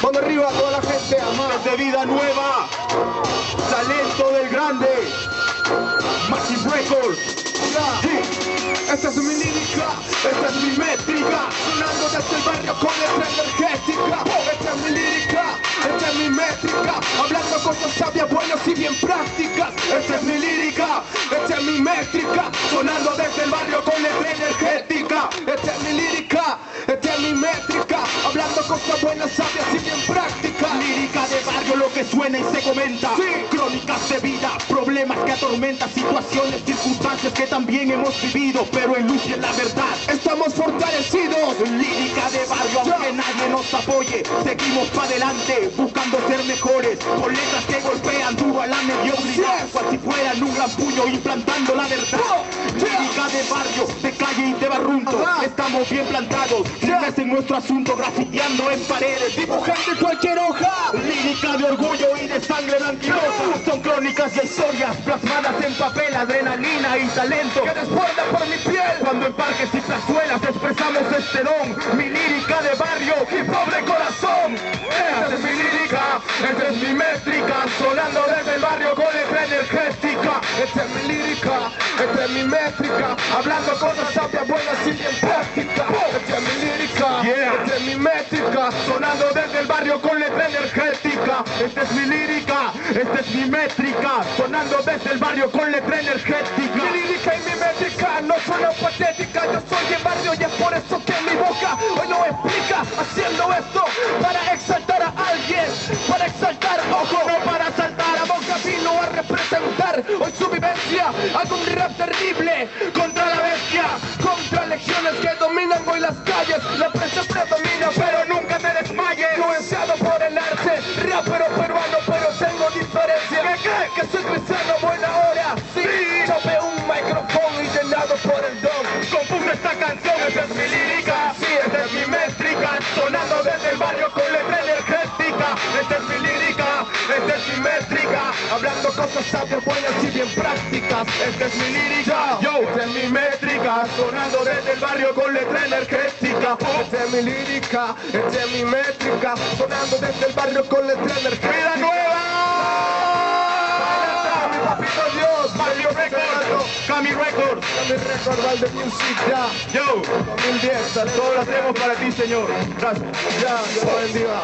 Mano arriba a toda la gente, Es de vida nueva, talento del grande, Massive Records. Esta es mi lírica, esta es mi métrica, sonando desde el barrio con letra energética. Esta es mi lírica, esta es mi métrica, hablando cosas sabias, buenas y bien prácticas. Esta es mi lírica, esta es mi métrica, sonando desde el barrio con letra energética. Esta es mi lírica, esta es mi métrica, hablando cosas buenas, sabias y bien prácticas. Lírica de barrio, lo que suena y se comenta. Sí. Crónicas de vida, problemas que atormentan, situaciones, circunstancias que también hemos vivido, pero en luz y en la verdad Estamos fortalecidos. Lírica de barrio, aunque nadie nos apoye, seguimos para adelante, buscando ser mejores, con letras que golpean duro a la mediocridad, cual si fueran un gran puño implantando la verdad. Lírica de barrio, de calle y de barrunto, estamos bien plantados, firmes en nuestro asunto, grafiteando en paredes, Dibujando en cualquier hoja. lírica de orgullo y de sangre blanquilosa. Son crónicas y historias plasmadas en papel, adrenalina y talento Que desborda por mi piel. cuando en parques y plazuelas expresamos este don. Mi lírica de barrio y pobre corazón. Esta es mi lírica, esta es mi métrica, sonando desde el barrio con letra energética. Esta es mi lírica, esta es mi métrica, hablando cosas sabias, buenas y bien prácticas. Esta es mi lírica, esta es mi métrica, Sonando desde el barrio con letra energética. Esta es mi lírica, esta es mi métrica, sonando desde el barrio con letra energética. mi lírica y mi métrica no suenan patética. Yo soy el barrio y es por eso que mi boca hoy no explica, haciendo esto para exaltar a alguien, para exaltar, ojo, No para saltar la boca vino a representar hoy su vivencia, algún rap terrible contra la bestia, contra legiones que dominan hoy las calles. La prensa predomina, pero nunca te desmayes. influenciado por el arte, rapero peruano, pero tengo diferencia. ¿Qué? Que soy cristiano, buena hora, sí. Chopé un micrófono y llenado por el don. Compuse esta canción, esta es mi lírica, sí, esta es mi métrica, sonando desde el barrio con letra energética. Esta es mi lírica, esta es mi métrica, Hablando cosas sabias, buenas y bien prácticas. esta es mi lírica, esta es mi métrica, sonando desde el barrio con letra energética. Esta es mi lírica, esta es mi métrica, sonando desde el barrio con letra energética. ¡Vida nueva! Mi papito Dios, Massive Records, Cami Records, mi récord Valde Music, ya, yo, 2010, dale. todo lo hacemos para ti, Señor. Gracias. Ya, Dios lo bendiga.